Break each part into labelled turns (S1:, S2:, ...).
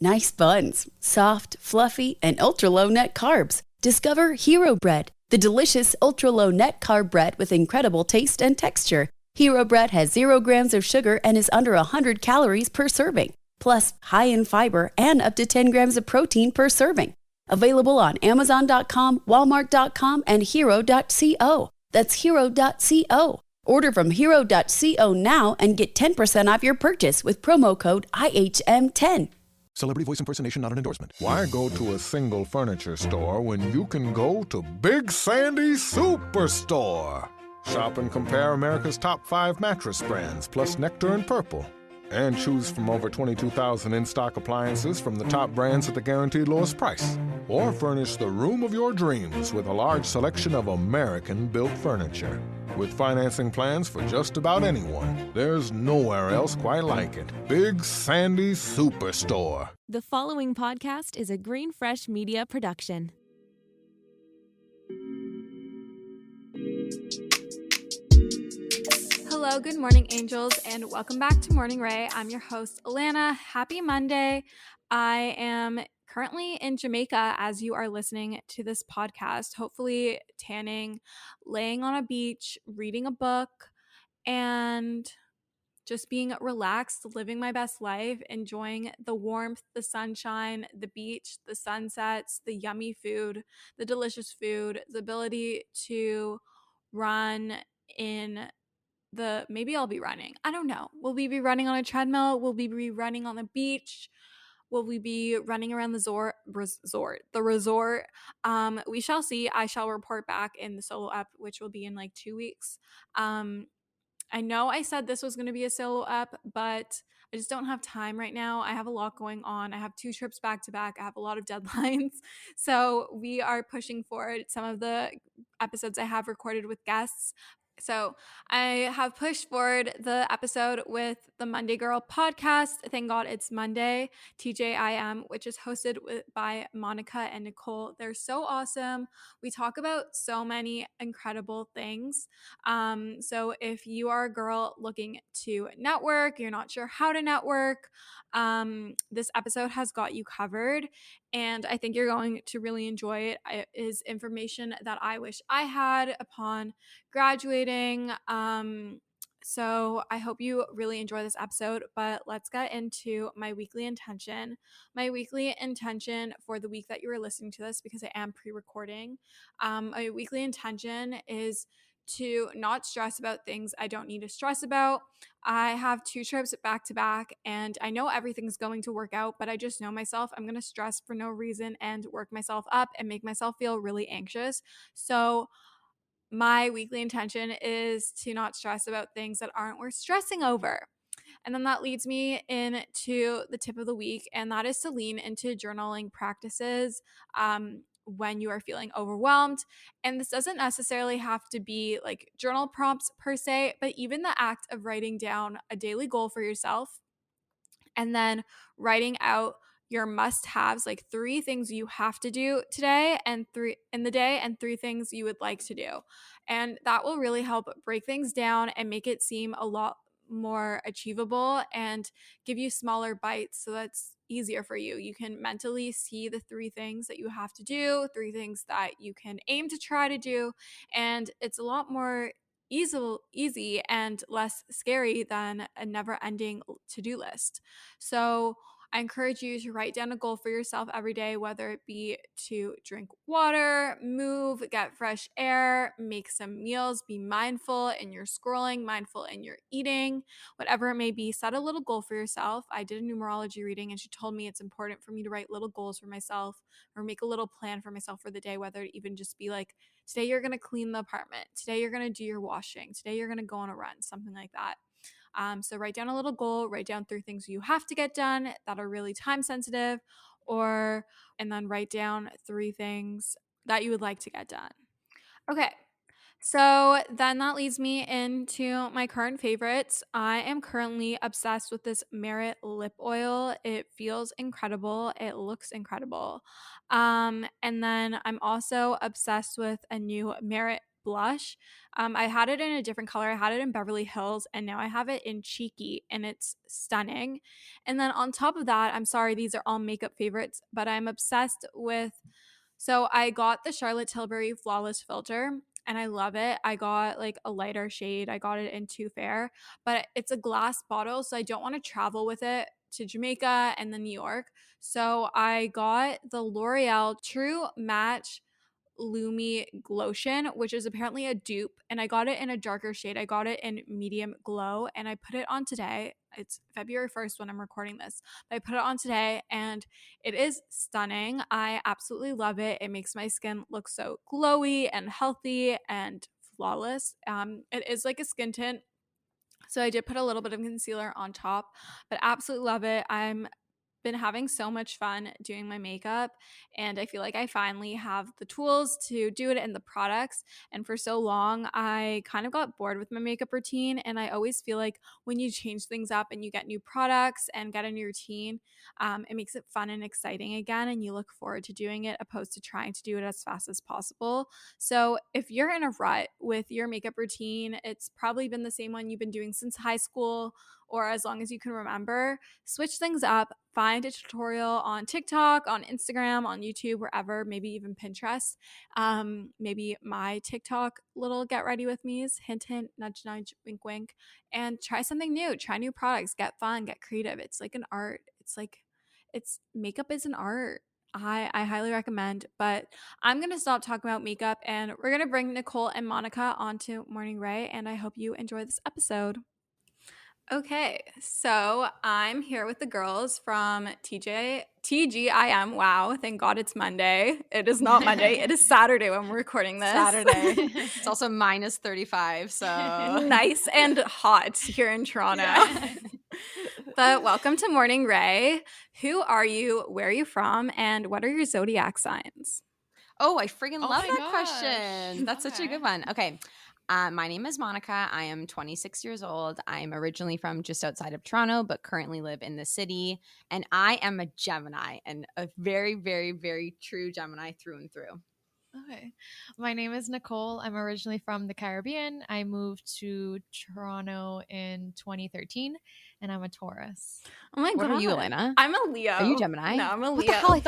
S1: Nice buns, soft, fluffy, and ultra-low net carbs. Discover Hero Bread, the delicious ultra-low net carb bread with incredible taste and texture. Hero Bread has 0 grams of sugar and is under 100 calories per serving, plus high in fiber and up to 10 grams of protein per serving. Available on Amazon.com, Walmart.com, and Hero.co. That's Hero.co. Order from Hero.co now and get 10% off your purchase with promo code IHM10.
S2: Celebrity voice impersonation not an endorsement. Why go to a single furniture store when you can go to Big Sandy Superstore? Shop and compare America's top 5 mattress brands, plus Nectar and Purple. And choose from over 22,000 in-stock appliances from the top brands at the guaranteed lowest price. Or furnish the room of your dreams with a large selection of American-built furniture. With financing plans for just about anyone, there's nowhere else quite like it. Big Sandy Superstore.
S3: The following podcast is a Green Fresh Media production.
S4: Hello, good morning, angels, and welcome back to Morning Rae. I'm your host, Alana. Happy Monday. I am currently in Jamaica as you are listening to this podcast, hopefully tanning, laying on a beach, reading a book, and just being relaxed, living my best life, enjoying the warmth, the sunshine, the beach, the sunsets, the yummy food, the delicious food, the ability to run in maybe I'll be running. I don't know. Will we be running on a treadmill? Will we be running on the beach? Will we be running around the resort? We shall see. I shall report back in the solo ep, which will be in like 2 weeks. I know I said this was going to be a solo ep, but I just don't have time right now. I have a lot going on. I have 2 trips back to back. I have a lot of deadlines. So we are pushing forward some of the episodes I have recorded with guests. So I have pushed forward the episode with the Monday Girl podcast. Thank God it's Monday, TGIM, which is hosted by Monica and Nicole. They're so awesome. We talk about so many incredible things. So if you are a girl looking to network, you're not sure how to network, this episode has got you covered. And I think you're going to really enjoy it. It is information that I wish I had upon graduating. So I hope you really enjoy this episode, but let's get into my weekly intention. My weekly intention for the week that you are listening to this, because I am pre-recording, my weekly intention is to not stress about things I don't need to stress about. I have 2 trips back to back, and I know everything's going to work out, but I just know myself. I'm going to stress for no reason and work myself up and make myself feel really anxious. So my weekly intention is to not stress about things that aren't worth stressing over. And then that leads me into the tip of the week, and that is to lean into journaling practices when you are feeling overwhelmed. And this doesn't necessarily have to be like journal prompts per se, but even the act of writing down a daily goal for yourself and then writing out your must-haves, like 3 things you have to do today and 3 in the day and 3 things you would like to do. And that will really help break things down and make it seem a lot more achievable and give you smaller bites so that's easier for you. You can mentally see the 3 things that you have to do, 3 things that you can aim to try to do, and it's a lot more easy and less scary than a never-ending to-do list. So I encourage you to write down a goal for yourself every day, whether it be to drink water, move, get fresh air, make some meals, be mindful in your scrolling, mindful in your eating, whatever it may be. Set a little goal for yourself. I did a numerology reading and she told me it's important for me to write little goals for myself or make a little plan for myself for the day, whether it even just be like, today you're going to clean the apartment, today you're going to do your washing, today you're going to go on a run, something like that. So write down a little goal, write down 3 things you have to get done that are really time sensitive, and then write down 3 things that you would like to get done. Okay. So then that leads me into my current favorites. I am currently obsessed with this Merit lip oil. It feels incredible. It looks incredible. And then I'm also obsessed with a new Merit blush. I had it in a different color. I had it in Beverly Hills, and now I have it in Cheeky, and it's stunning. And then on top of that, I'm sorry, these are all makeup favorites, but I'm obsessed with, so I got the Charlotte Tilbury Flawless Filter, and I love it. I got like a lighter shade. I got it in Too Fair, but it's a glass bottle, so I don't want to travel with it to Jamaica and then New York. So I got the L'Oreal True Match Lumi Glotion, which is apparently a dupe, and I got it in a darker shade. I got it in medium glow, and I put it on today. It's February 1st when I'm recording this, but I put it on today, and it is stunning. I absolutely love it. It makes my skin look so glowy and healthy and flawless. It is like a skin tint, so I did put a little bit of concealer on top, but absolutely love it. I'm been having so much fun doing my makeup, and I feel like I finally have the tools to do it and the products. And for so long I kind of got bored with my makeup routine, and I always feel like when you change things up and you get new products and get a new routine, it makes it fun and exciting again, and you look forward to doing it opposed to trying to do it as fast as possible. So if you're in a rut with your makeup routine, it's probably been the same one you've been doing since high school or as long as you can remember, switch things up. Find a tutorial on TikTok, on Instagram, on YouTube, wherever, maybe even Pinterest. Maybe my TikTok little get ready with me's, hint, hint, nudge, nudge, wink, wink, and try something new. Try new products, get fun, get creative. It's like an art. Makeup is an art. I highly recommend, but I'm going to stop talking about makeup, and we're going to bring Nicole and Monica onto Morning Rae, and I hope you enjoy this episode. Okay, so I'm here with the girls from TGIM. Wow, thank God it's Monday. It is not Monday. It is Saturday when we're recording this.
S5: Saturday. It's also minus 35, so
S4: nice and hot here in Toronto. Yeah. But welcome to Morning Rae. Who are you? Where are you from? And what are your zodiac signs?
S5: Oh, I freaking love that question. That's such a good one. Okay. My name is Monica. I am 26 years old. I'm originally from just outside of Toronto, but currently live in the city. And I am a Gemini, and a very, very, very true Gemini through and through.
S6: Okay. My name is Nicole. I'm originally from the Caribbean. I moved to Toronto in 2013, and I'm a Taurus.
S4: Oh my God.
S5: What are you, Elena?
S4: I'm a Leo.
S5: Are you Gemini?
S4: No, I'm a Leo.
S5: What the hell? I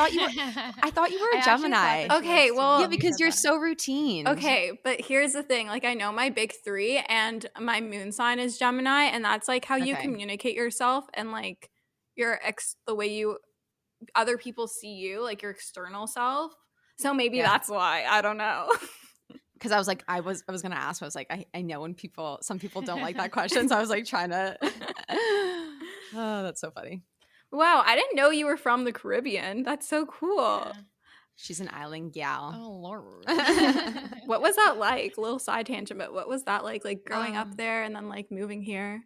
S5: thought you were a Gemini.
S4: Okay, well.
S5: Yeah, because you're so routine.
S4: Okay, but here's the thing. Like, I know my big three, and my moon sign is Gemini, and that's like how you communicate yourself and like the way you other people see you, like your external self. So maybe that's why. I don't know.
S5: Because I was like, I was gonna ask. I was like, I know when some people don't like that question, so I was like trying to. Oh, that's so funny.
S4: Wow, I didn't know you were from the Caribbean. That's so cool. Yeah.
S5: She's an island gal.
S6: Oh Lord.
S4: What was that like? Little side tangent, but what was that like growing up there and then like moving here?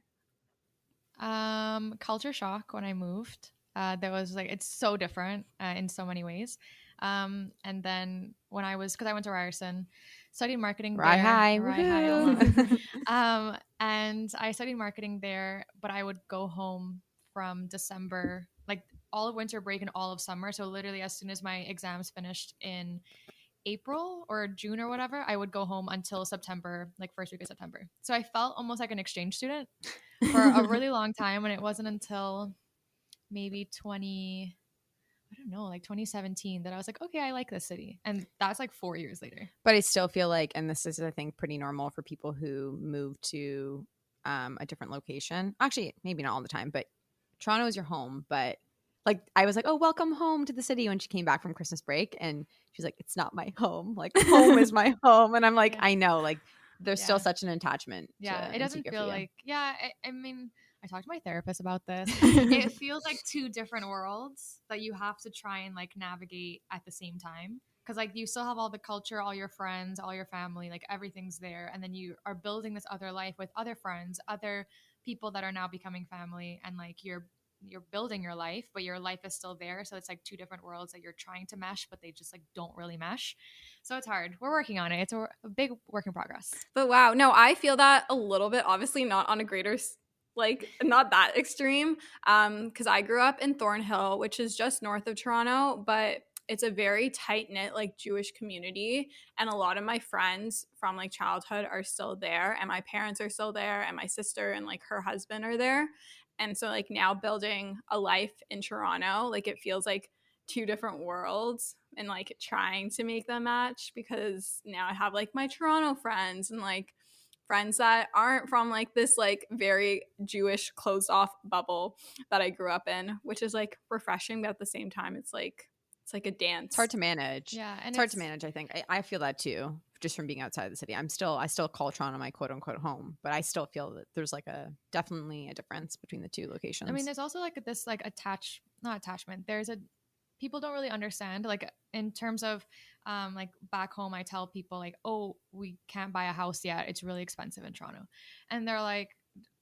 S6: Culture shock when I moved. There was like, it's so different in so many ways. And then when because I went to Ryerson, studied marketing there.
S5: Hi.
S6: And I studied marketing there, but I would go home from December, like all of winter break and all of summer. So literally as soon as my exams finished in April or June or whatever, I would go home until September, like first week of September. So I felt almost like an exchange student for a really long time. And it wasn't until maybe 2017 that I was like, okay, I like this city. And that's like 4 years later.
S5: But I still feel like, and this is I think pretty normal for people who move to a different location. Actually, maybe not all the time, but Toronto is your home. But like I was like, oh, welcome home to the city when she came back from Christmas break. And she's like, it's not my home. Like home is my home. And I'm like, I know, like there's still such an attachment.
S6: Yeah, it doesn't feel like, I mean, I talked to my therapist about this. It feels like two different worlds that you have to try and like navigate at the same time. Because like you still have all the culture, all your friends, all your family, like everything's there. And then you are building this other life with other friends, other people that are now becoming family. And like you're building your life, but your life is still there. So it's like two different worlds that you're trying to mesh, but they just like don't really mesh. So it's hard. We're working on it. It's a big work in progress.
S4: But wow, no, I feel that a little bit, obviously not on a greater like not that extreme, because I grew up in Thornhill, which is just north of Toronto, but it's a very tight-knit like Jewish community, and a lot of my friends from like childhood are still there, and my parents are still there, and my sister and like her husband are there. And so like now building a life in Toronto, like it feels like two different worlds, and like trying to make them match, because now I have like my Toronto friends and like friends that aren't from like this like very Jewish closed off bubble that I grew up in, which is like refreshing, but at the same time it's like a dance.
S5: It's hard to manage.
S6: Yeah, and
S5: it's hard to manage. I think I feel that too, just from being outside the city. I still call Toronto my quote unquote home, but I still feel that there's like definitely a difference between the two locations.
S6: I mean, there's also like this like not attachment. People don't really understand, like in terms of like back home, I tell people like, oh, we can't buy a house yet, it's really expensive in Toronto, and they're like,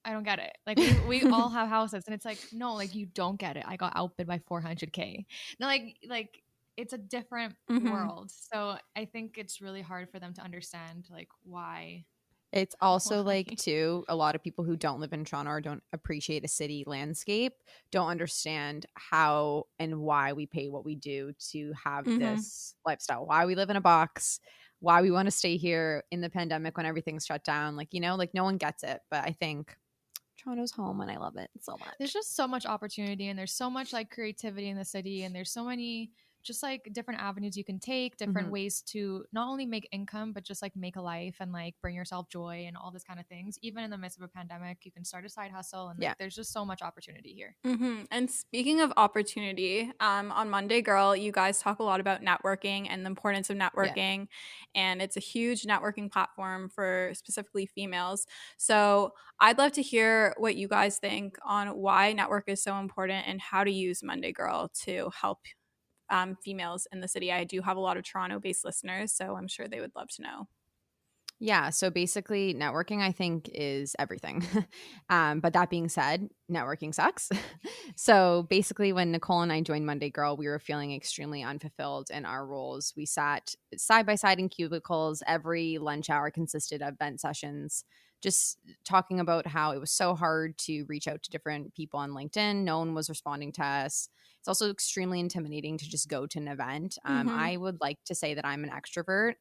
S6: I don't get it. Like we all have houses, and it's like, no, like you don't get it. I got outbid by 400K. No, like it's a different world. So I think it's really hard for them to understand like why.
S5: It's also like too, a lot of people who don't live in Toronto or don't appreciate a city landscape don't understand how and why we pay what we do to have this lifestyle, why we live in a box, why we want to stay here in the pandemic when everything's shut down. Like, you know, like no one gets it. But I think Toronto's home and I love it so much.
S6: There's just so much opportunity, and there's so much like creativity in the city, and there's so many just like different avenues you can take, different ways to not only make income, but just like make a life and like bring yourself joy and all this kind of things. Even in the midst of a pandemic, you can start a side hustle, and like, there's just so much opportunity here.
S4: And speaking of opportunity, on Monday Girl, you guys talk a lot about networking and the importance of networking, and it's a huge networking platform for specifically females. So I'd love to hear what you guys think on why network is so important and how to use Monday Girl to help females in the city. I do have a lot of Toronto-based listeners, so I'm sure they would love to know.
S5: Yeah, so basically networking I think is everything. But that being said, networking sucks. So basically when Nicole and I joined Monday Girl, we were feeling extremely unfulfilled in our roles. We sat side by side in cubicles. Every lunch hour consisted of vent sessions, just talking about how it was so hard to reach out to different people on LinkedIn. No one was responding to us. It's also extremely intimidating to just go to an event. I would like to say that I'm an extrovert,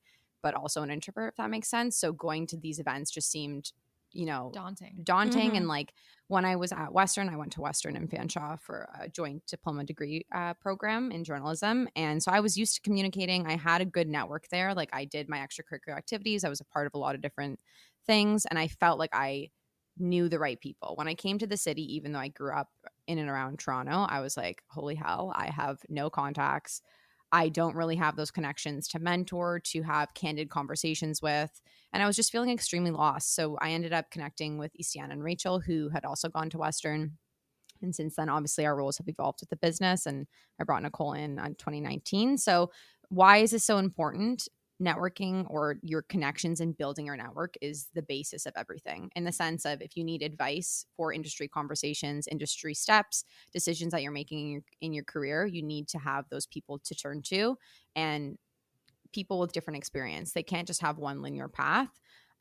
S5: but also an introvert, if that makes sense. So going to these events just seemed, you know, daunting. And like when I was at Western, I went to Western and Fanshawe for a joint diploma degree program in journalism. And so I was used to communicating. I had a good network there. Like I did my extracurricular activities. I was a part of a lot of different things. And I felt like I knew the right people. When I came to the city, even though I grew up in and around Toronto, I was like, holy hell, I have no contacts. I don't really have those connections to mentor, to have candid conversations with. And I was just feeling extremely lost. So I ended up connecting with Istiana and Rachel, who had also gone to Western. And since then, obviously, our roles have evolved with the business. And I brought Nicole in 2019. So why is this so important? Networking or your connections and building your network is the basis of everything, in the sense of if you need advice for industry conversations, industry steps, decisions that you're making in your career, you need to have those people to turn to, and people with different experience. They can't just have one linear path.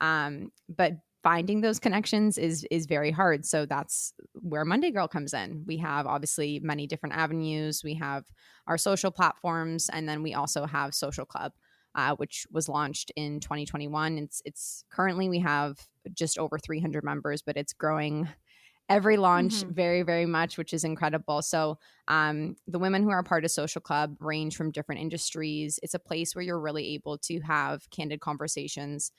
S5: But finding those connections is very hard. So that's where Monday Girl comes in. We have obviously many different avenues. We have our social platforms, and then we also have Social Club, which was launched in 2021. It's currently we have just over 300 members, but it's growing every launch very, very much, which is incredible. So the women who are part of Social Club range from different industries. It's a place where you're really able to have candid conversations,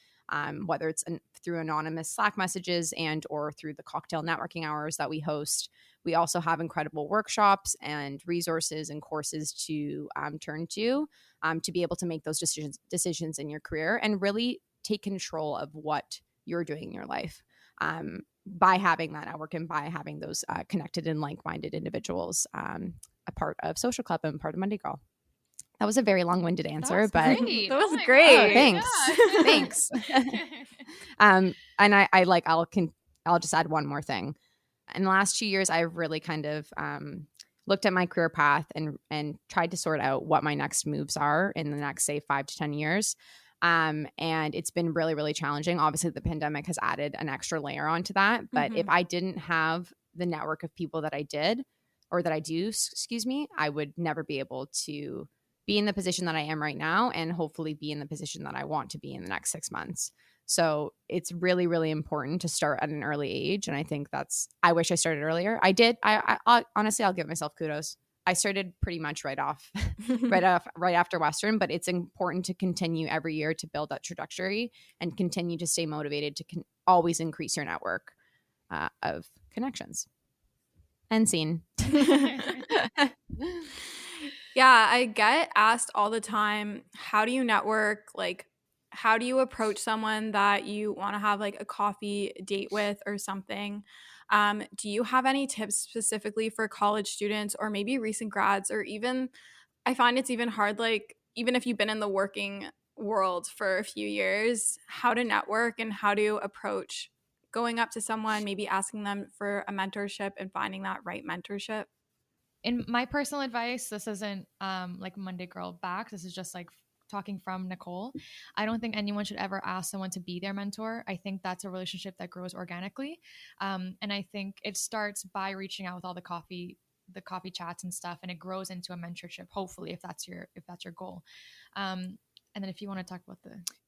S5: whether it's through anonymous Slack messages and or through the cocktail networking hours that we host. We also have incredible workshops and resources and courses to turn to be able to make those decisions in your career and really take control of what you're doing in your life by having that network and by having those connected and like-minded individuals a part of Social Club and part of Monday Girl. That was a very long-winded answer, but
S6: great.
S4: That was great.
S5: Oh, thanks.
S6: Yeah.
S5: Thanks. And I'll just add one more thing. In the last 2 years, I've really kind of looked at my career path and tried to sort out what my next moves are in the next, say, 5 to 10 years. And it's been really, really challenging. Obviously, the pandemic has added an extra layer onto that. But if I didn't have the network of people that I did, or that I do, I would never be able to be in the position that I am right now and hopefully be in the position that I want to be in the next 6 months. So it's really, really important to start at an early age. And I think I wish I started earlier. I did. Honestly, I'll give myself kudos. I started pretty much right after Western, but it's important to continue every year to build that trajectory and continue to stay motivated to always increase your network of connections. End scene.
S4: Yeah, I get asked all the time, how do you network? Like, how do you approach someone that you want to have like a coffee date with or something? Do you have any tips specifically for college students or maybe recent grads, or even, I find it's even hard, like, even if you've been in the working world for a few years, how to network and how to approach going up to someone, maybe asking them for a mentorship and finding that right mentorship?
S6: In my personal advice, this isn't like Monday Girl Back. This is just like talking from Nicole. I don't think anyone should ever ask someone to be their mentor. I think that's a relationship that grows organically. And I think it starts by reaching out with all the coffee chats and stuff, and it grows into a mentorship, hopefully, if that's your goal. And then if you want to talk about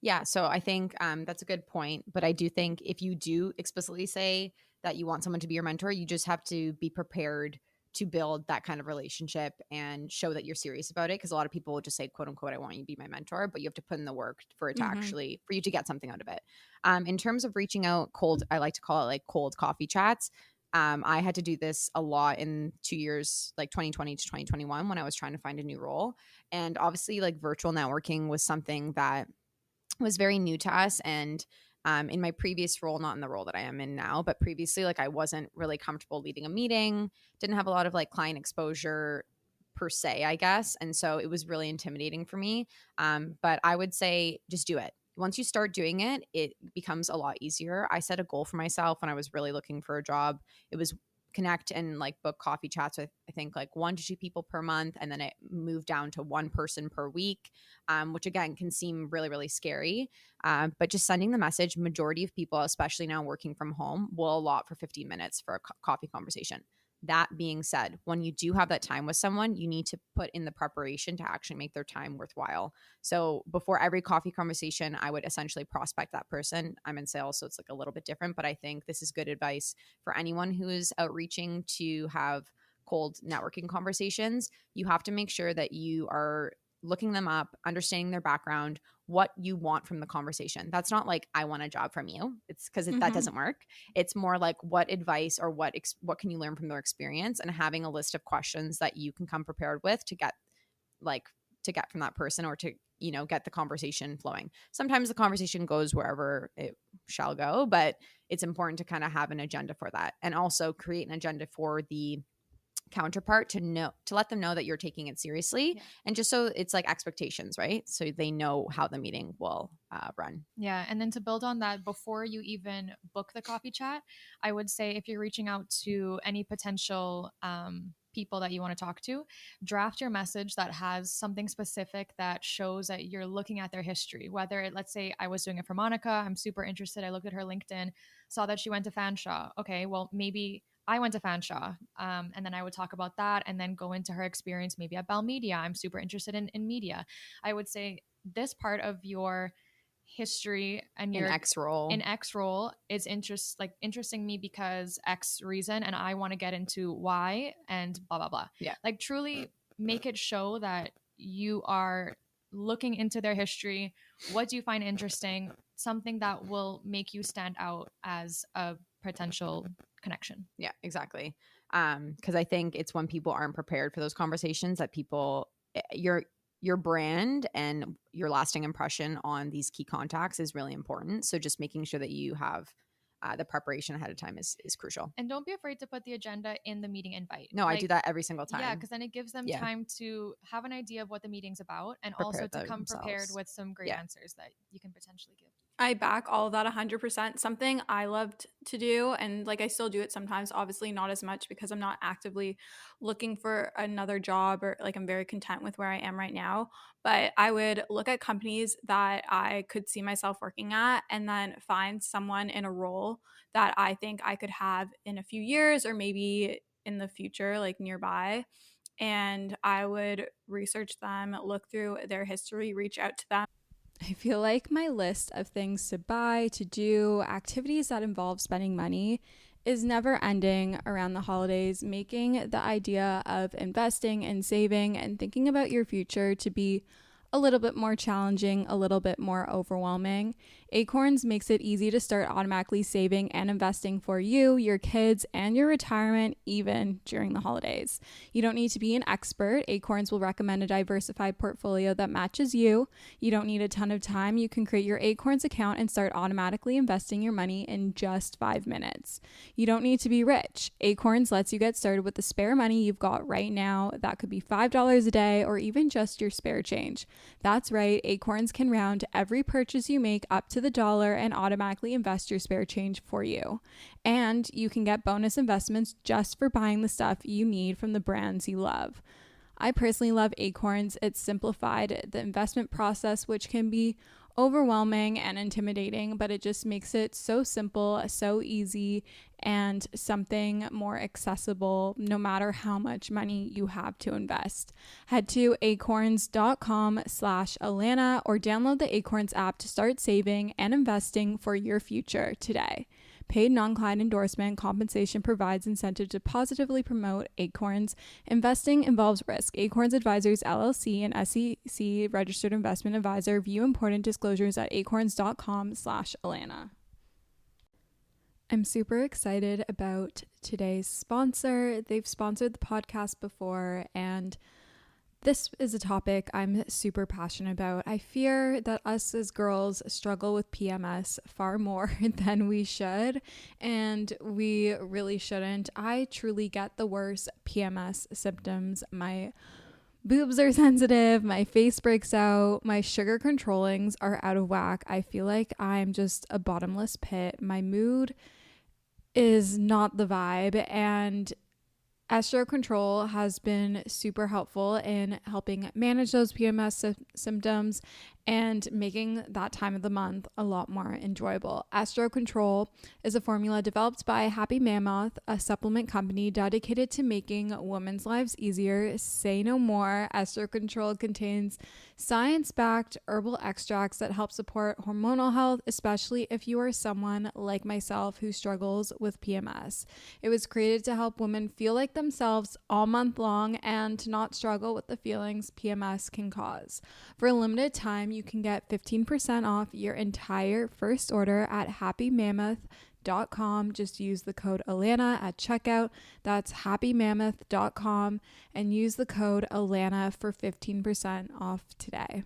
S5: Yeah, so I think that's a good point. But I do think if you do explicitly say that you want someone to be your mentor, you just have to be prepared to build that kind of relationship and show that you're serious about it. Because a lot of people will just say, quote unquote, I want you to be my mentor, but you have to put in the work for it to actually, for you to get something out of it. In terms of reaching out cold, I like to call it like cold coffee chats. I had to do this a lot in 2 years, like 2020 to 2021, when I was trying to find a new role. And obviously, like, virtual networking was something that was very new to us. And in my previous role, not in the role that I am in now, but previously, like, I wasn't really comfortable leading a meeting, didn't have a lot of like client exposure per se, I guess. And so it was really intimidating for me. But I would say just do it. Once you start doing it, it becomes a lot easier. I set a goal for myself when I was really looking for a job. It was connect and like book coffee chats with, I think, like 1 to 2 people per month. And then it moved down to 1 person per week, which again can seem really, really scary. But just sending the message, majority of people, especially now working from home, will allot for 15 minutes for a coffee conversation. That being said, when you do have that time with someone, you need to put in the preparation to actually make their time worthwhile. So before every coffee conversation, I would essentially prospect that person. I'm in sales, so it's like a little bit different, but I think this is good advice for anyone who is outreaching to have cold networking conversations. You have to make sure that you are looking them up, understanding their background, what you want from the conversation. That's not like, I want a job from you. It's because that doesn't work. It's more like, what advice or what can you learn from their experience, and having a list of questions that you can come prepared with to get from that person, or to, you know, get the conversation flowing. Sometimes the conversation goes wherever it shall go, but it's important to kind of have an agenda for that, and also create an agenda for the counterpart to let them know that you're taking it seriously. Yeah. And just so it's like expectations, right? So they know how the meeting will run.
S6: Yeah. And then to build on that, before you even book the coffee chat, I would say, if you're reaching out to any potential people that you want to talk to, draft your message that has something specific that shows that you're looking at their history. Whether let's say I was doing it for Monica, I'm super interested, I looked at her LinkedIn, saw that she went to Fanshawe. Okay, well, maybe I went to Fanshawe, and then I would talk about that, and then go into her experience maybe at Bell Media. I'm super interested in media. I would say this part of your history and your
S5: X role
S6: is interesting me because X reason, and I want to get into Y and blah blah blah.
S5: Yeah,
S6: like truly make it show that you are looking into their history. What do you find interesting? Something that will make you stand out as a potential connection.
S5: Yeah, exactly. Because I think it's when people aren't prepared for those conversations that your brand and your lasting impression on these key contacts is really important. So just making sure that you have the preparation ahead of time is crucial.
S6: And don't be afraid to put the agenda in the meeting invite.
S5: No, I do that every single time.
S6: Yeah, because then it gives them time to have an idea of what the meeting's about, and also to come prepared with some great answers that you can potentially give.
S4: I back all of that 100%. Something I loved to do, and like I still do it sometimes, obviously not as much because I'm not actively looking for another job, or like I'm very content with where I am right now. But I would look at companies that I could see myself working at, and then find someone in a role that I think I could have in a few years, or maybe in the future, like nearby. and I would research them, look through their history, reach out to them. I feel like my list of things to buy, to do, activities that involve spending money is never ending around the holidays, making the idea of investing and saving and thinking about your future to be a little bit more challenging, a little bit more overwhelming. Acorns makes it easy to start automatically saving and investing for you, your kids, and your retirement, even during the holidays. You don't need to be an expert. Acorns will recommend a diversified portfolio that matches you. You don't need a ton of time. You can create your Acorns account and start automatically investing your money in just 5 minutes. You don't need to be rich. Acorns lets you get started with the spare money you've got right now. That could be $5 a day or even just your spare change. That's right, Acorns can round every purchase you make up to the dollar and automatically invest your spare change for you. And you can get bonus investments just for buying the stuff you need from the brands you love. I personally love Acorns. It's simplified the investment process, which can be overwhelming and intimidating, but it just makes it so simple, so easy, and something more accessible no matter how much money you have to invest. Head to acorns.com/Alana or download the Acorns app to start saving and investing for your future today. Paid non-client endorsement compensation provides incentive to positively promote Acorns. Investing involves risk. Acorns Advisors LLC, an SEC registered investment advisor. View important disclosures at acorns.com/Alana. I'm super excited about today's sponsor. They've sponsored the podcast before, and this is a topic I'm super passionate about. I fear that us as girls struggle with PMS far more than we should, and we really shouldn't. I truly get the worst PMS symptoms. My boobs are sensitive, my face breaks out, my sugar controllings are out of whack. I feel like I'm just a bottomless pit. My mood is not the vibe, and Estro Control has been super helpful in helping manage those PMS symptoms and making that time of the month a lot more enjoyable. Estro Control is a formula developed by Happy Mammoth, a supplement company dedicated to making women's lives easier. Say no more. Estro Control contains science-backed herbal extracts that help support hormonal health, especially if you are someone like myself who struggles with PMS. It was created to help women feel like themselves all month long and to not struggle with the feelings PMS can cause. For a limited time, you can get 15% off your entire first order at happymammoth.com. Just use the code Alana at checkout. That's happymammoth.com and use the code Alana for 15% off today.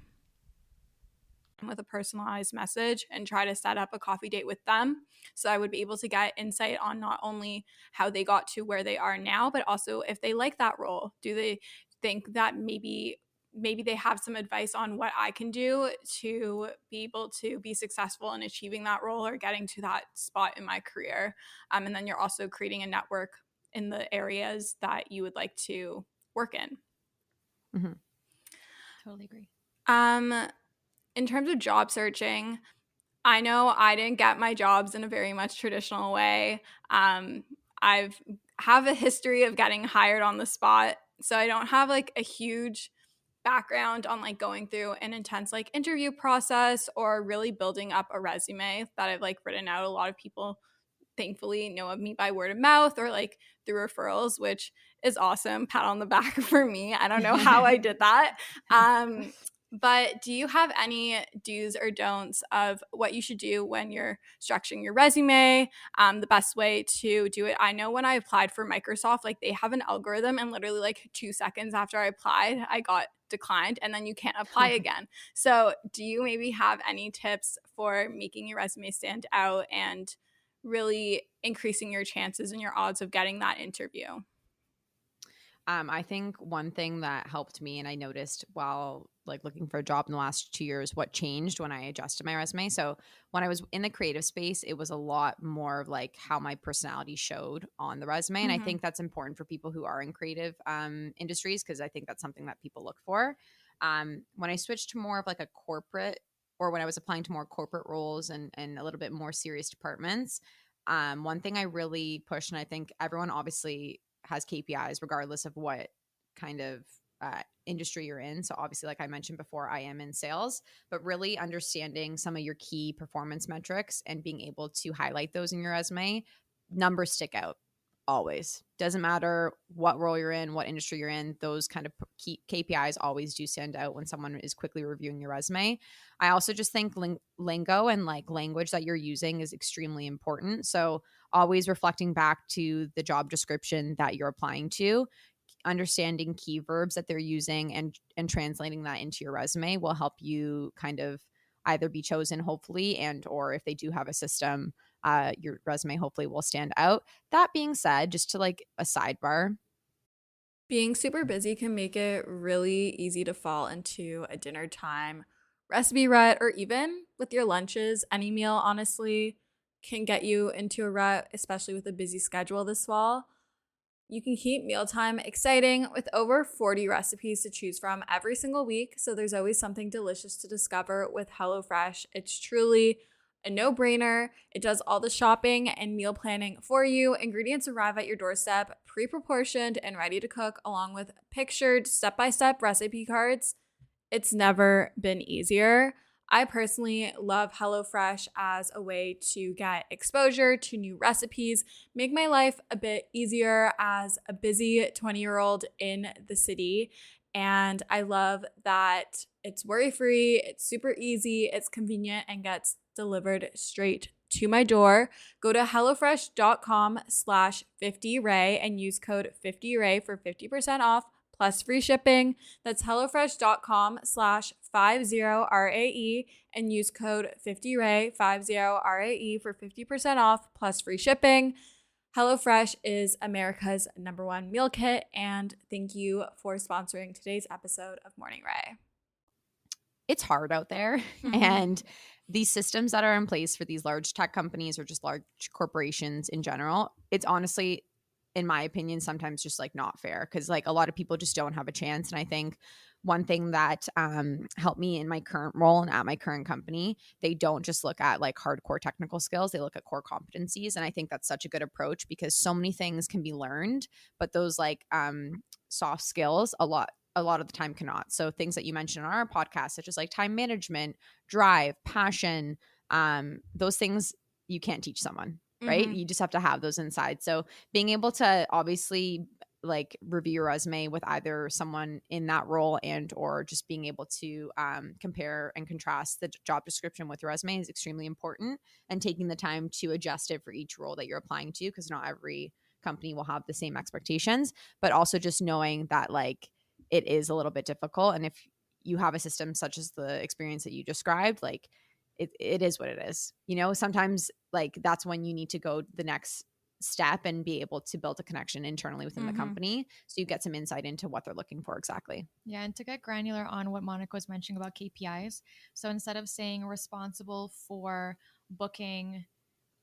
S4: With a personalized message and try to set up a coffee date with them, so I would be able to get insight on not only how they got to where they are now, but also if they like that role. Do they think that maybe they have some advice on what I can do to be able to be successful in achieving that role or getting to that spot in my career? And then you're also creating a network in the areas that you would like to work in.
S5: Mm-hmm.
S6: Totally agree.
S4: In terms of job searching, I know I didn't get my jobs in a very much traditional way. I've have a history of getting hired on the spot, so I don't have like a huge background on like going through an intense like interview process or really building up a resume that I've like written out. A lot of people thankfully know of me by word of mouth or like through referrals, which is awesome. Pat on the back for me. I don't know how I did that. But do you have any do's or don'ts of what you should do when you're structuring your resume? The best way to do it. I know when I applied for Microsoft, like they have an algorithm and literally like 2 seconds after I applied, I got declined and then you can't apply again. So do you maybe have any tips for making your resume stand out and really increasing your chances and your odds of getting that interview?
S5: I think one thing that helped me, and I noticed while like looking for a job in the last 2 years, what changed when I adjusted my resume. So when I was in the creative space, it was a lot more of like how my personality showed on the resume. And I think that's important for people who are in creative industries, because I think that's something that people look for. When I switched to more of like a corporate, or when I was applying to more corporate roles and a little bit more serious departments, one thing I really pushed, and I think everyone obviously has KPIs regardless of what kind of industry you're in. So obviously, like I mentioned before, I am in sales, but really understanding some of your key performance metrics and being able to highlight those in your resume. Numbers stick out always. Doesn't matter what role you're in, what industry you're in, those kind of key KPIs always do stand out when someone is quickly reviewing your resume. I also just think lingo and like language that you're using is extremely important. So always reflecting back to the job description that you're applying to, understanding key verbs that they're using and translating that into your resume will help you kind of either be chosen, hopefully, and or if they do have a system, your resume hopefully will stand out. That being said, just to like a sidebar,
S4: being super busy can make it really easy to fall into a dinner time recipe rut, or even with your lunches. Any meal, honestly, can get you into a rut, especially with a busy schedule this fall. You can keep mealtime exciting with over 40 recipes to choose from every single week, so there's always something delicious to discover with HelloFresh. It's truly a no-brainer. It does all the shopping and meal planning for you. Ingredients arrive at your doorstep, pre-proportioned and ready to cook, along with pictured step-by-step recipe cards. It's never been easier. I personally love HelloFresh as a way to get exposure to new recipes, make my life a bit easier as a busy 20-year-old in the city. And I love that it's worry-free, it's super easy, it's convenient, and gets delivered straight to my door. Go to HelloFresh.com/50Rae and use code 50Rae for 50% off plus free shipping. That's HelloFresh.com/50RAE and use code 50Rae, 50RAE for 50% off plus free shipping. HelloFresh is America's #1 meal kit, and thank you for sponsoring today's episode of Morning Rae.
S5: It's hard out there.
S4: Mm-hmm.
S5: And these systems that are in place for these large tech companies or just large corporations in general, it's honestly, in my opinion, sometimes just like not fair, because like a lot of people just don't have a chance. And I think one thing that helped me in my current role and at my current company, they don't just look at like hardcore technical skills, they look at core competencies. And I think that's such a good approach, because so many things can be learned, but those like soft skills a lot of the time cannot. So things that you mentioned on our podcast, such as like time management, drive, passion, those things you can't teach someone, right?
S4: Mm-hmm.
S5: You just have to have those inside. So being able to obviously like review your resume with either someone in that role and or just being able to compare and contrast the job description with your resume is extremely important, and taking the time to adjust it for each role that you're applying to, because not every company will have the same expectations. But also just knowing that like it is a little bit difficult, and if you have a system such as the experience that you described, like it is what it is. You know, sometimes like that's when you need to go the next step and be able to build a connection internally within the company, so you get some insight into what they're looking for exactly.
S6: Yeah, and to get granular on what Monica was mentioning about KPIs, so instead of saying responsible for booking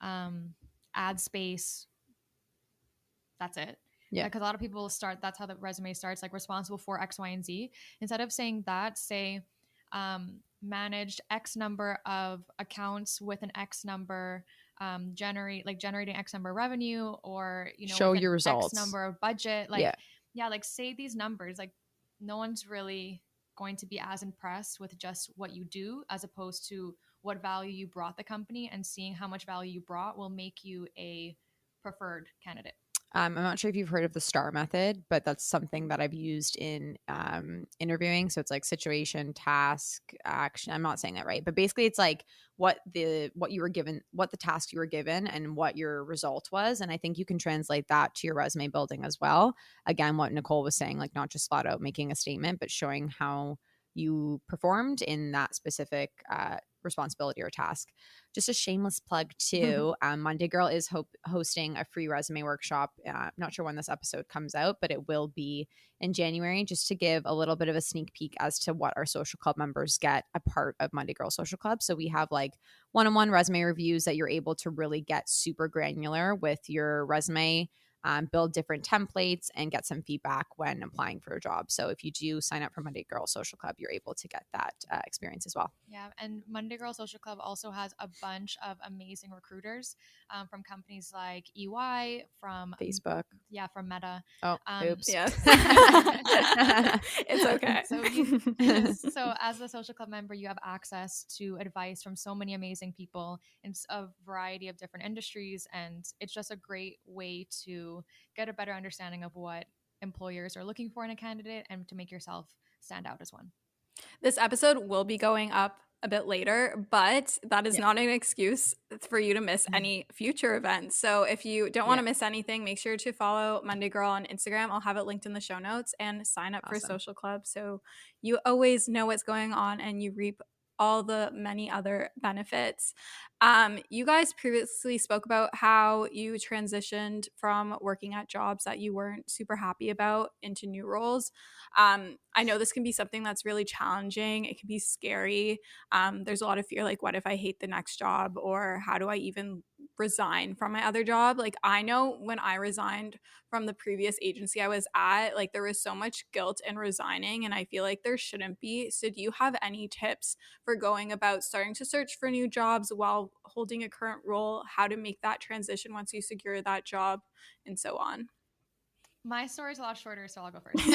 S6: ad space, that's it.
S5: Yeah.
S6: Because a lot of people start, that's how the resume starts, like responsible for X, Y, and Z. Instead of saying that, say managed X number of accounts with an X number, generating X number of revenue, or, you know,
S5: show your results,
S6: X number of budget. Like, yeah, like say these numbers. Like no one's really going to be as impressed with just what you do as opposed to what value you brought the company, and seeing how much value you brought will make you a preferred candidate.
S5: I'm not sure if you've heard of the STAR method, but that's something that I've used in interviewing. So it's like situation, task, action. I'm not saying that right, but basically it's like what you were given, what the task you were given, and what your result was. And I think you can translate that to your resume building as well. Again, what Nicole was saying, like not just flat out making a statement, but showing how you performed in that specific responsibility or task. Just a shameless plug too. Monday Girl is hosting a free resume workshop. Not sure when this episode comes out, but it will be in January, just to give a little bit of a sneak peek as to what our social club members get a part of Monday Girl Social Club. So we have like one-on-one resume reviews that you're able to really get super granular with your resume, build different templates, and get some feedback when applying for a job. So if you do sign up for Monday Girl Social Club, you're able to get that experience as well.
S6: Yeah, and Monday Girl Social Club also has a bunch of amazing recruiters from companies like EY, from
S5: Facebook.
S6: From Meta.
S5: Oh, oops.
S4: Yes. It's okay.
S6: So as a social club member, you have access to advice from so many amazing people in a variety of different industries. And it's just a great way to get a better understanding of what employers are looking for in a candidate and to make yourself stand out as one.
S4: This episode will be going up a bit later, but that is not an excuse for you to miss any future events. So if you don't want to miss anything, make sure to follow Monday Girl on Instagram. I'll have it linked in the show notes, and sign up for Social Club so you always know what's going on and you reap all the many other benefits. You guys previously spoke about how you transitioned from working at jobs that you weren't super happy about into new roles. I know this can be something that's really challenging. It can be scary. There's a lot of fear, like, what if I hate the next job, or how do I even resign from my other job? Like, I know when I resigned from the previous agency I was at, like, there was so much guilt in resigning, and I feel like there shouldn't be. So do you have any tips for going about starting to search for new jobs while holding a current role, how to make that transition once you secure that job, and so on?
S6: My story is a lot shorter, so I'll go first.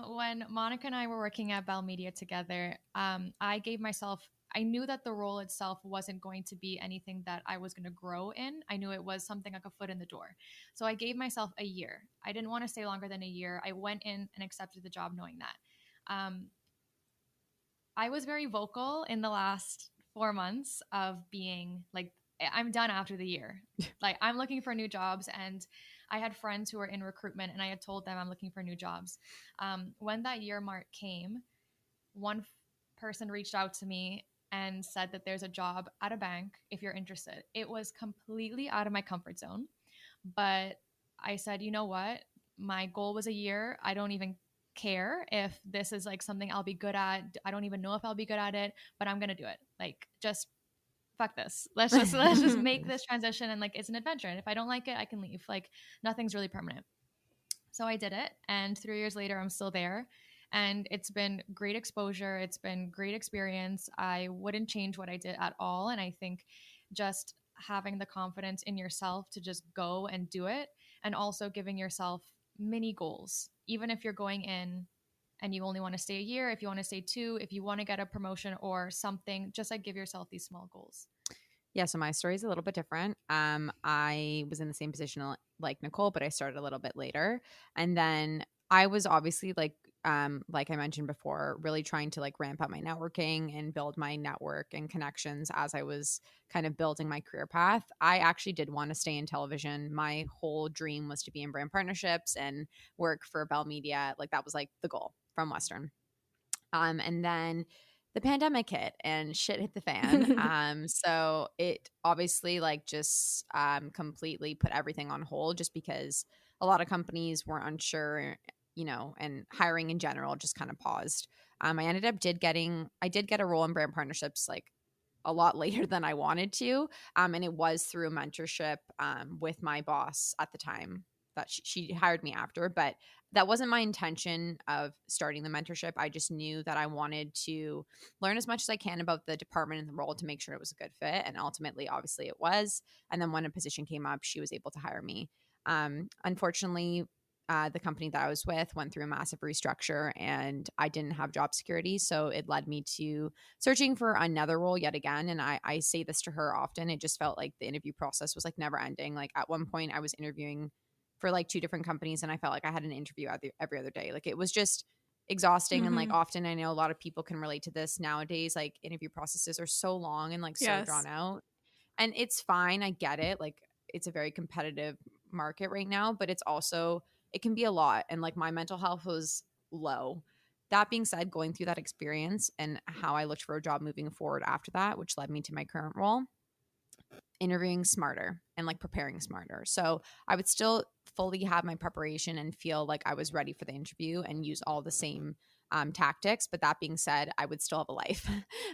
S6: When Monica and I were working at Bell Media together, I knew that the role itself wasn't going to be anything that I was going to grow in. I knew it was something like a foot in the door. So I gave myself a year. I didn't want to stay longer than a year. I went in and accepted the job knowing that. I was very vocal in the last 4 months of being like, I'm done after the year. Like, I'm looking for new jobs. And I had friends who were in recruitment, and I had told them I'm looking for new jobs. When that year mark came, one person reached out to me and said that there's a job at a bank if you're interested. It was completely out of my comfort zone. But I said, you know what? My goal was a year. I don't even care if this is like something I'll be good at. I don't even know if I'll be good at it, but I'm going to do it. Like, just fuck this. Let's just make this transition, and like, it's an adventure. And if I don't like it, I can leave. Like, nothing's really permanent. So I did it. And 3 years later, I'm still there. And it's been great exposure. It's been great experience. I wouldn't change what I did at all. And I think just having the confidence in yourself to just go and do it, and also giving yourself mini goals, even if you're going in and you only want to stay a year, if you want to stay 2, if you want to get a promotion or something, just like give yourself these small goals.
S5: Yeah, so my story is a little bit different. I was in the same position like Nicole, but I started a little bit later. And then I was obviously like I mentioned before, really trying to like ramp up my networking and build my network and connections as I was kind of building my career path. I actually did want to stay in television. My whole dream was to be in brand partnerships and work for Bell Media. Like, that was like the goal from Western. And then the pandemic hit and shit hit the fan. So it obviously like just completely put everything on hold, just because a lot of companies were unsure, you know, and hiring in general just kind of paused. I ended up I did get a role in brand partnerships like a lot later than I wanted to. And it was through a mentorship with my boss at the time that she hired me after, but that wasn't my intention of starting the mentorship. I just knew that I wanted to learn as much as I can about the department and the role to make sure it was a good fit. And ultimately, obviously it was. And then when a position came up, she was able to hire me. Unfortunately, the company that I was with went through a massive restructure, and I didn't have job security. So it led me to searching for another role yet again. And I say this to her often. It just felt like the interview process was like never ending. Like, at one point I was interviewing for like 2 different companies, and I felt like I had an interview every other day. Like, it was just exhausting. And like, often, I know a lot of people can relate to this nowadays. Like, interview processes are so long and like so drawn out, and it's fine. I get it. Like, it's a very competitive market right now, but it's also, it can be a lot. And like, my mental health was low. That being said, going through that experience and how I looked for a job moving forward after that, which led me to my current role, interviewing smarter and like preparing smarter. So I would still fully have my preparation and feel like I was ready for the interview and use all the same tactics. But that being said, I would still have a life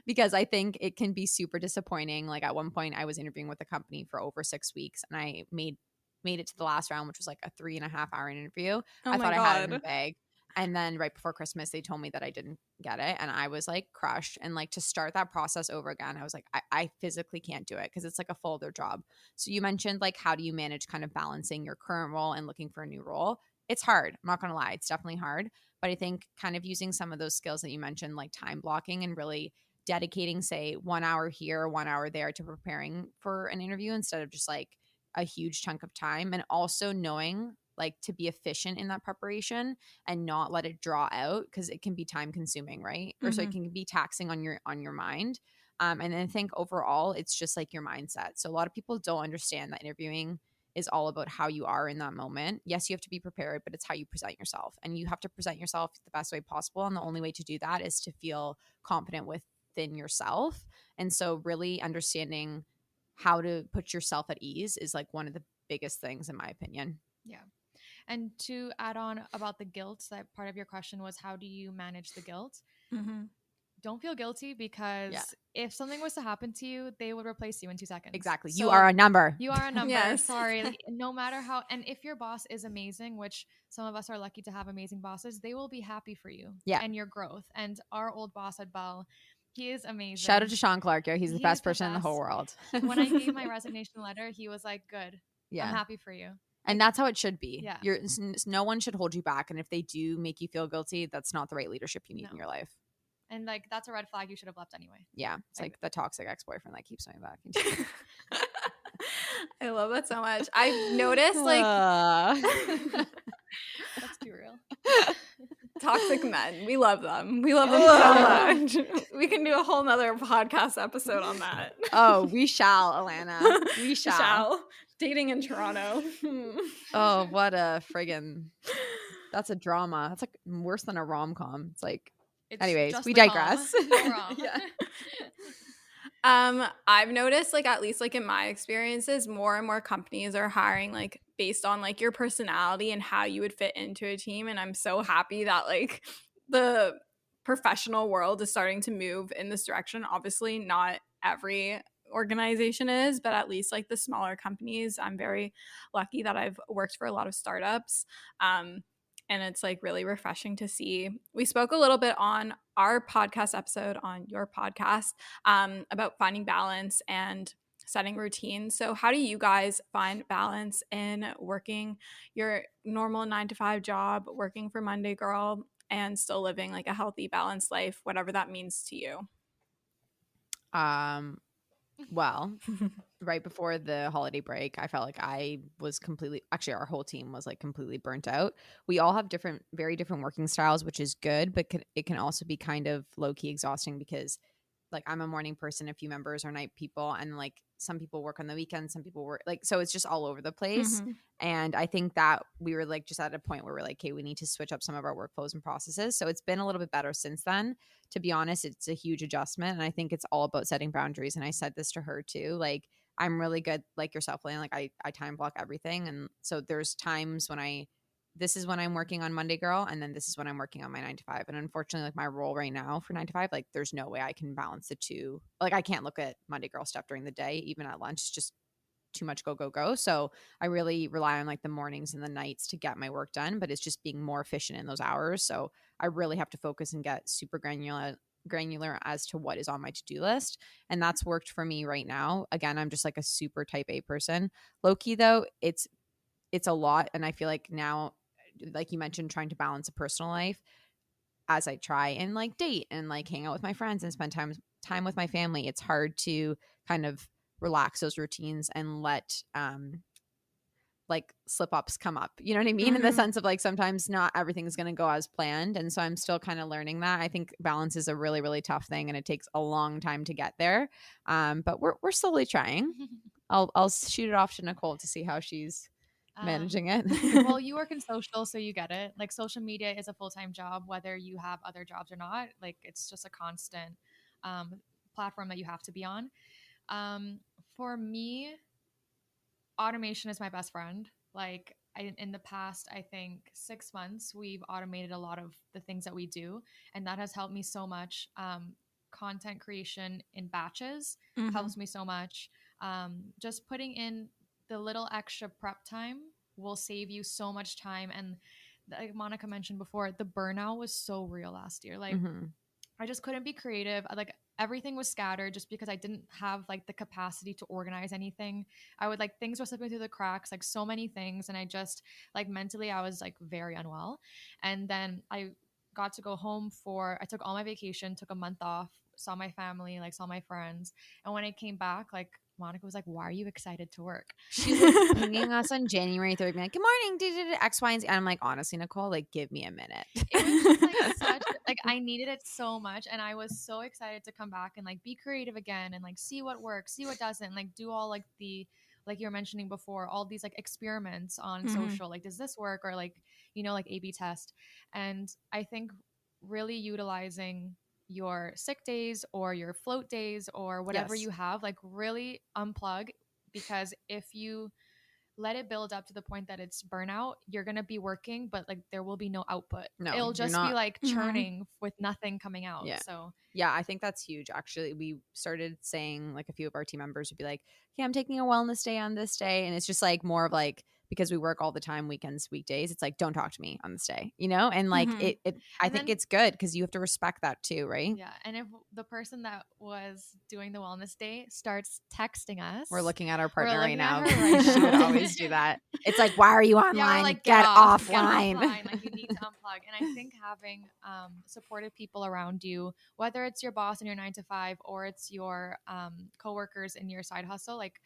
S5: because I think it can be super disappointing. Like, at one point I was interviewing with a company for over 6 weeks, and I made made it to the last round, which was like a 3.5-hour interview.
S7: Oh
S5: I
S7: my
S5: thought I had it in
S7: God.
S5: the bag. And then right before Christmas, they told me that I didn't get it. And I was like crushed. And like to start that process over again, I was like, I physically can't do it because it's like a full other job. So you mentioned like, how do you manage kind of balancing your current role and looking for a new role? It's hard. I'm not going to lie. It's definitely hard. But I think kind of using some of those skills that you mentioned, like time blocking and really dedicating, say, 1 hour here, 1 hour there to preparing for an interview instead of just like a huge chunk of time. And also knowing like to be efficient in that preparation and not let it draw out because it can be time consuming, right? Or so it can be taxing on your mind. And then I think overall, it's just like your mindset. So a lot of people don't understand that interviewing is all about how you are in that moment. Yes, you have to be prepared, but it's how you present yourself. And you have to present yourself the best way possible. And the only way to do that is to feel confident within yourself. And so really understanding how to put yourself at ease is like one of the biggest things in my opinion.
S6: Yeah. And to add on about the guilt, that part of your question was, how do you manage the guilt? Don't feel guilty because if something was to happen to you, they would replace you in 2 seconds.
S5: Exactly.
S6: So
S5: you are a number.
S6: You are a number.
S7: Yes.
S6: Sorry. Like, no matter how, and if your boss is amazing, which some of us are lucky to have amazing bosses, they will be happy for you and your growth. And our old boss at Bell, he is amazing.
S5: Shout out to Sean Clark. He's the best person in the whole world.
S6: When I gave my resignation letter, he was like, good.
S5: Yeah.
S6: I'm happy for you.
S5: And that's how it should be.
S6: Yeah.
S5: No one should hold you back. And if they do make you feel guilty, that's not the right leadership you need in your life.
S6: And like, that's a red flag you should have left anyway.
S5: Yeah. It's like the toxic ex-boyfriend that keeps coming back.
S7: I love that so much. I've noticed
S6: That's too real.
S7: toxic men. We love them. We love them so much. We can do a whole nother podcast episode on that.
S5: Oh, we shall, Alana. We shall.
S7: Dating in Toronto.
S5: Oh, what a friggin'. That's a drama. That's like worse than a rom-com. It's like, anyways, we digress.
S7: I've noticed like, at least like in my experiences, more and more companies are hiring like based on like your personality and how you would fit into a team. And I'm so happy that like the professional world is starting to move in this direction. Obviously not every organization is, but at least like the smaller companies, I'm very lucky that I've worked for a lot of startups. And it's like really refreshing to see. We spoke a little bit on our podcast episode on your podcast about finding balance and setting routines. So how do you guys find balance in working your normal 9-to-5 job, working for Monday Girl, and still living like a healthy, balanced life, whatever that means to you?
S5: Well, right before the holiday break, I felt like I was actually our whole team was like completely burnt out. We all have very different working styles, which is good, but it can also be kind of low-key exhausting because like I'm a morning person, a few members are night people, and like some people work on the weekends, some people work like, so it's just all over the place. And I think that we were like just at a point where we're like, okay, we need to switch up some of our workflows and processes. So it's been a little bit better since then. To be honest, it's a huge adjustment. And I think it's all about setting boundaries. And I said this to her too. Like, I'm really good, like yourself, Lane. Like I time block everything. And so there's times when this is when I'm working on Monday Girl, and then this is when I'm working on my 9-to-5. And unfortunately, like my role right now for 9-to-5, like there's no way I can balance the two. Like I can't look at Monday Girl stuff during the day, even at lunch. It's just too much go. So I really rely on like the mornings and the nights to get my work done, but it's just being more efficient in those hours. So I really have to focus and get super granular as to what is on my to-do list. And that's worked for me right now. Again, I'm just like a super type A person. Low-key though, it's a lot. And I feel like now, like you mentioned, trying to balance a personal life as I try and like date and like hang out with my friends and spend time with my family, it's hard to kind of relax those routines and let like slip ups come up, you know what I mean? In the sense of like sometimes not everything's going to go as planned. And so I'm still kind of learning that. I think balance is a really, really tough thing and it takes a long time to get there. But we're slowly trying. I'll shoot it off to Nicole to see how she's managing it.
S6: Well, you work in social, so you get it. Like social media is a full-time job, whether you have other jobs or not. Like it's just a constant platform that you have to be on. For me, automation is my best friend. Like in the past, I think 6 months, we've automated a lot of the things that we do. And that has helped me so much. Content creation in batches helps me so much. Just putting in the little extra prep time will save you so much time. And like Monica mentioned before, the burnout was so real last year. Like I just couldn't be creative. Like everything was scattered just because I didn't have like the capacity to organize anything. I would like things were slipping through the cracks, like so many things. And I just like mentally, I was like very unwell. And then I got to go home I took all my vacation, took a month off, saw my family, like saw my friends. And when I came back, like Monica was like, why are you excited to work?
S5: She's like pinging us on January 3rd, being like, good morning, X, Y, and Z. And I'm like, honestly, Nicole, like, give me a minute.
S6: It was just like such, like, I needed it so much. And I was so excited to come back and like be creative again and like see what works, see what doesn't, and, like do all like like you were mentioning before, all these like experiments on social, like, does this work? Or like, like A/B test. And I think really utilizing your sick days or your float days or whatever you have, like really unplug, because if you let it build up to the point that it's burnout, you're going to be working, but like there will be no output. It'll just be like churning with nothing coming out. So
S5: yeah, I think that's huge. Actually, we started saying like a few of our team members would be like, hey, I'm taking a wellness day on this day. And it's just like more of like, because we work all the time, weekends, weekdays, it's like, don't talk to me on this day, and like I think it's good because you have to respect that too, right?
S6: Yeah. And if the person that was doing the wellness day starts texting us,
S5: we're looking at our partner right now.
S6: She
S5: would always do that. It's like, why are you online?
S6: Yeah, like,
S5: get offline.
S6: Like you need to unplug. And I think having supportive people around you, whether it's your boss in your 9 to 5 or it's your coworkers in your side hustle, like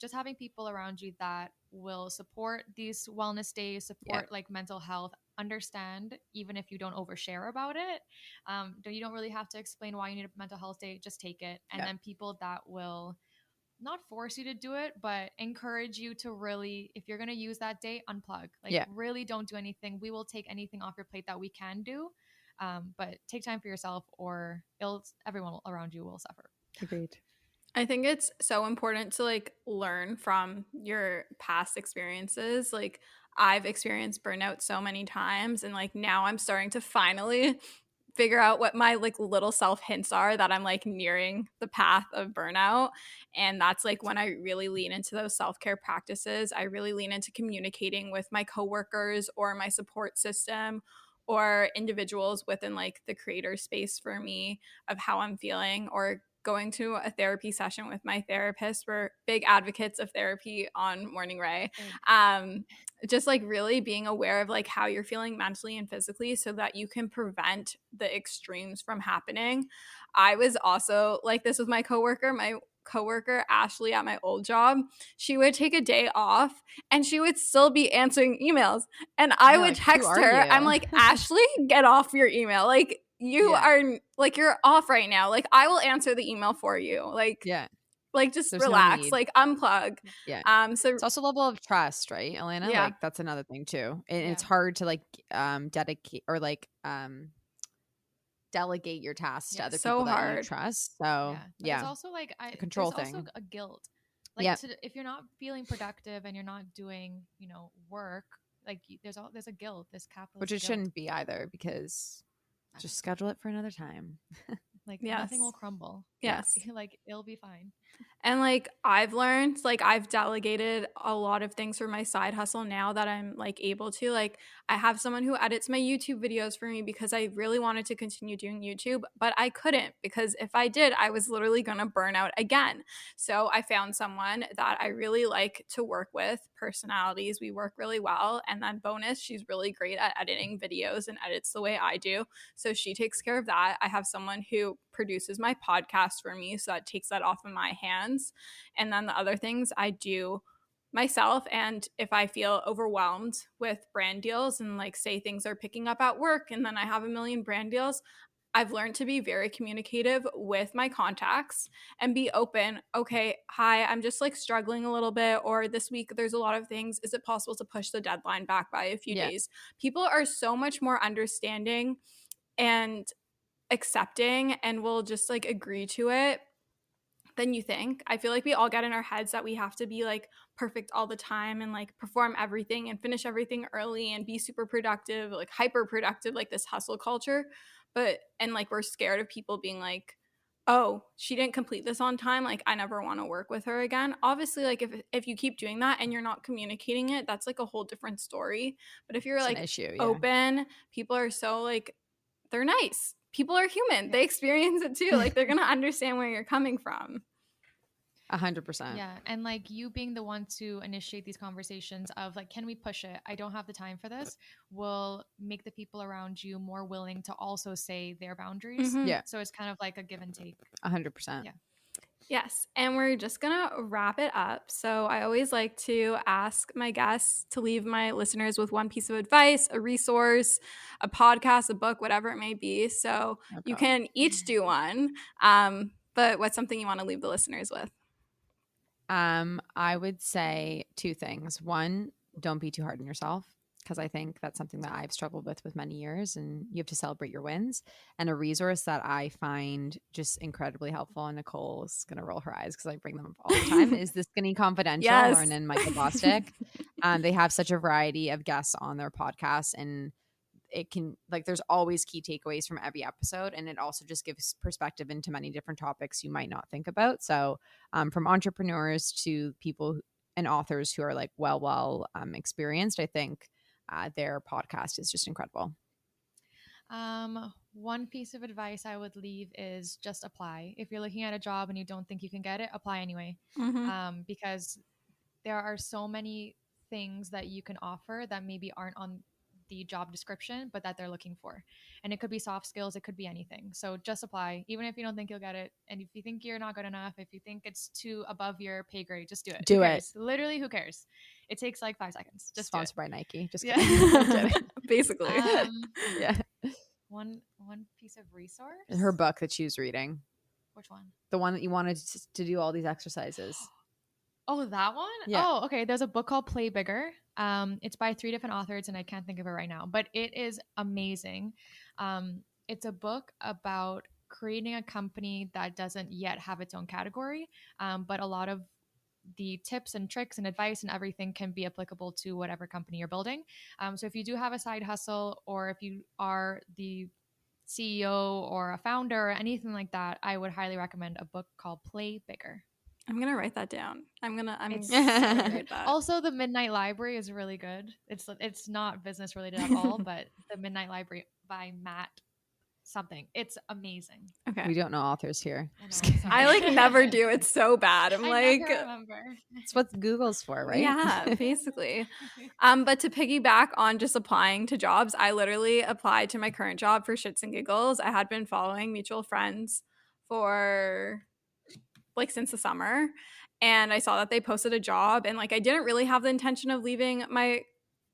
S6: just having people around you that will support these wellness days, support like mental health, understand even if you don't overshare about it. You don't really have to explain why you need a mental health day, just take it. And then people that will not force you to do it, but encourage you to really, if you're going to use that day, unplug. Like really don't do anything. We will take anything off your plate that we can do. But take time for yourself or everyone around you will suffer.
S5: Agreed.
S7: I think it's so important to like learn from your past experiences. Like I've experienced burnout so many times, and like now I'm starting to finally figure out what my like little self hints are that I'm like nearing the path of burnout. And that's like when I really lean into those self-care practices. I really lean into communicating with my coworkers or my support system or individuals within like the creator space for me of how I'm feeling, or going to a therapy session with my therapist. We're big advocates of therapy on Morning Rae. Just like really being aware of like how you're feeling mentally and physically so that you can prevent the extremes from happening. I was also like this with my coworker Ashley at my old job. She would take a day off and she would still be answering emails, and I would text her. I'm like, Ashley, get off your email. Like you are like, you're off right now. Like I will answer the email for you. Like like just relax, like unplug. So
S5: it's also a level of trust, right, Elena? Like that's another thing too. And it's hard to like dedicate or like delegate your tasks to other people that you trust. So
S6: it's also like a control thing. Also a guilt. Like if you're not feeling productive and you're not doing, work, like there's a guilt, this capitalist
S5: which it
S6: guilt.
S5: Shouldn't be either, because just schedule it for another time.
S6: Like nothing will crumble. Like it'll be fine.
S7: And like I've learned, like I've delegated a lot of things for my side hustle now that I'm like able to. Like I have someone who edits my YouTube videos for me because I really wanted to continue doing YouTube, but I couldn't, because if I did, I was literally going to burn out again. So I found someone that I really like to work with. Personalities, we work really well. And then bonus, she's really great at editing videos and edits the way I do. So she takes care of that. I have someone who produces my podcast for me, so that takes that off of my hands. And then the other things I do myself. And if I feel overwhelmed with brand deals and like say things are picking up at work and then I have a million brand deals, I've learned to be very communicative with my contacts and be open. Okay, hi, I'm just like struggling a little bit, or this week there's a lot of things. Is it possible to push the deadline back by a few days? People are so much more understanding and accepting and will just like agree to it than you think. I feel like we all get in our heads that we have to be like perfect all the time and like perform everything and finish everything early and be super productive, like hyper productive, like this hustle culture. And like we're scared of people being like, oh, she didn't complete this on time, like I never want to work with her again. Obviously, like if you keep doing that and you're not communicating it, that's like a whole different story. But if you're
S5: It's an
S7: like
S5: issue, yeah.
S7: open, people are so like, they're nice. People are human. They experience it too. Like they're going to understand where you're coming from.
S5: 100%.
S6: Yeah. And like you being the one to initiate these conversations of like, can we push it? I don't have the time for this, will make the people around you more willing to also say their boundaries.
S7: Mhm.
S5: Yeah.
S6: So it's kind of like a give and take.
S5: 100%.
S6: Yeah.
S7: Yes, and we're just going to wrap it up. So I always like to ask my guests to leave my listeners with one piece of advice, a resource, a podcast, a book, whatever it may be. So you can each do one, but what's something you want to leave the listeners with?
S5: I would say two things. One, don't be too hard on yourself, because I think that's something that I've struggled with many years, and you have to celebrate your wins. And a resource that I find just incredibly helpful, and Nicole's going to roll her eyes because I bring them up all the time, is the Skinny Confidential,
S7: Yes.
S5: Lauren and Michael Bostic. They have such a variety of guests on their podcast, and it can, like, there's always key takeaways from every episode, and it also just gives perspective into many different topics you might not think about. So from entrepreneurs to people and authors who are like well experienced, I think their podcast is just incredible.
S6: One piece of advice I would leave is just apply. If you're looking at a job and you don't think you can get it, apply anyway. Because there are so many things that you can offer that maybe aren't on the job description, but that they're looking for. And it could be soft skills, it could be anything. So just apply, even if you don't think you'll get it. And if you think you're not good enough, if you think it's too above your pay grade, just do it.
S5: Do
S6: who
S5: it.
S6: cares? Literally, who cares? It takes like 5 seconds. Just
S5: Sponsored by Nike. Just
S6: Yeah.
S5: kidding.
S7: Basically.
S5: Yeah.
S6: One piece of resource.
S5: Her book that she was reading.
S6: Which one?
S5: The one that you wanted to do all these exercises.
S6: Oh, that one?
S5: Yeah.
S6: Oh, okay. There's a book called Play Bigger. It's by 3 different authors, and I can't think of it right now, but it is amazing. It's a book about creating a company that doesn't yet have its own category, but a lot of the tips and tricks and advice and everything can be applicable to whatever company you're building. So if you do have a side hustle, or if you are the CEO or a founder or anything like that, I would highly recommend a book called Play Bigger.
S7: I'm gonna write that down. I'm
S6: It's
S7: so write that.
S6: Also, the Midnight Library is really good. It's not business related at all, but the Midnight Library by Matt something. It's amazing.
S7: Okay.
S5: We don't know authors here.
S7: I like never do. It's so bad. I'm
S6: I
S7: like,
S6: never remember.
S5: It's what Google's for, right?
S7: yeah, basically. But to piggyback on just applying to jobs, I literally applied to my current job for shits and giggles. I had been following mutual friends for like since the summer, and I saw that they posted a job, and like I didn't really have the intention of leaving my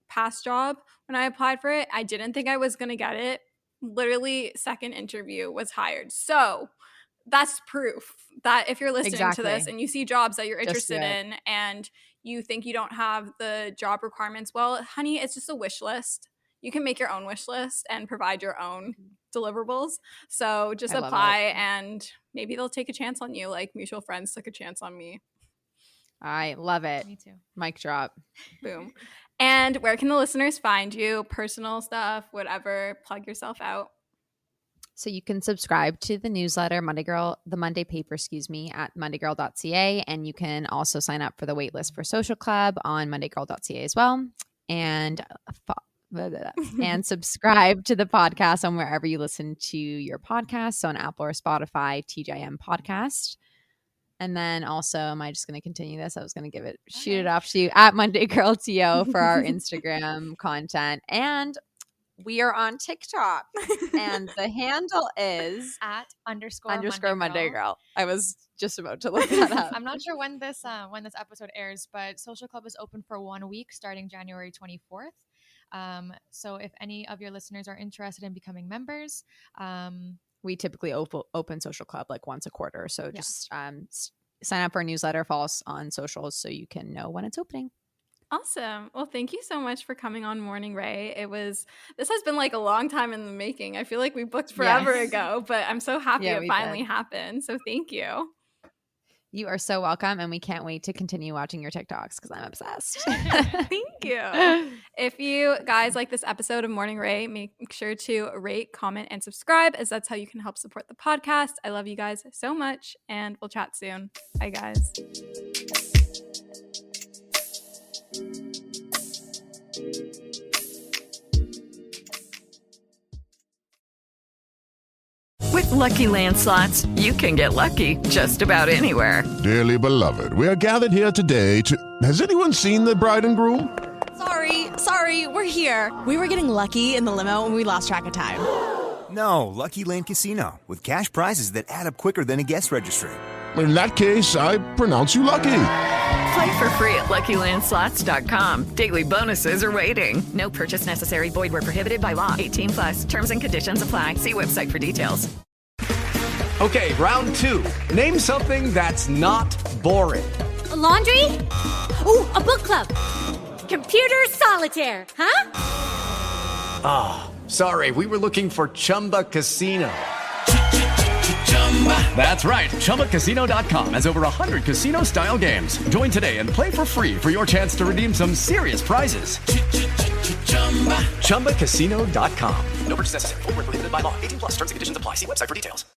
S7: past job when I applied for it. I didn't think I was going to get it. Literally second interview was hired. So that's proof that if you're listening to this and you see jobs that you're interested in and you think you don't have the job requirements, well, honey, it's just a wish list. You can make your own wish list and provide your own deliverables. So just apply and maybe they'll take a chance on you like mutual friends took a chance on me.
S5: I love it.
S6: Me too.
S5: Mic drop.
S7: Boom. And where can the listeners find you? Personal stuff, whatever. Plug yourself out.
S5: So you can subscribe to the newsletter, the Monday paper, at mondaygirl.ca. And you can also sign up for the waitlist for Social Club on mondaygirl.ca as well. And subscribe to the podcast on wherever you listen to your podcasts. So on Apple or Spotify, TGIM podcast. And then also, am I just going to continue this? I was going to shoot it off to you at mondaygirlto for our Instagram content. And we are on TikTok. And the handle is
S6: at
S5: _ Monday Girl. I was just about to look that up.
S6: I'm not sure when this episode airs, but Social Club is open for 1 week starting January 24th. So if any of your listeners are interested in becoming members,
S5: we typically open Social Club like once a quarter. So just sign up for our newsletter, follow us on socials so you can know when it's opening.
S7: Awesome. Well, thank you so much for coming on Morning Rae. This has been like a long time in the making. I feel like we booked forever ago, but I'm so happy it finally happened. So thank you.
S5: You are so welcome, and we can't wait to continue watching your TikToks because I'm obsessed.
S7: Thank you. If you guys like this episode of Morning Rae, make sure to rate, comment, and subscribe, as that's how you can help support the podcast. I love you guys so much, and we'll chat soon. Bye, guys.
S8: With Lucky Land Slots, you can get lucky just about anywhere.
S2: Dearly beloved, we are gathered here today to... Has anyone seen the bride and groom?
S9: Sorry, we're here. We were getting lucky in the limo and we lost track of time.
S10: No, Lucky Land Casino, with cash prizes that add up quicker than a guest registry.
S2: In that case, I pronounce you lucky.
S8: Play for free at LuckyLandSlots.com. Daily bonuses are waiting. No purchase necessary. Void where prohibited by law. 18+. Terms and conditions apply. See website for details.
S11: Okay, round two. Name something that's not boring.
S12: A laundry? Ooh, a book club. Computer solitaire, huh?
S11: Ah, sorry. We were looking for Chumba Casino. That's right. ChumbaCasino.com has over 100 casino-style games. Join today and play for free for your chance to redeem some serious prizes. ChumbaCasino.com. No purchase necessary. Void where prohibited by law. 18+. Terms and conditions apply. See website for details.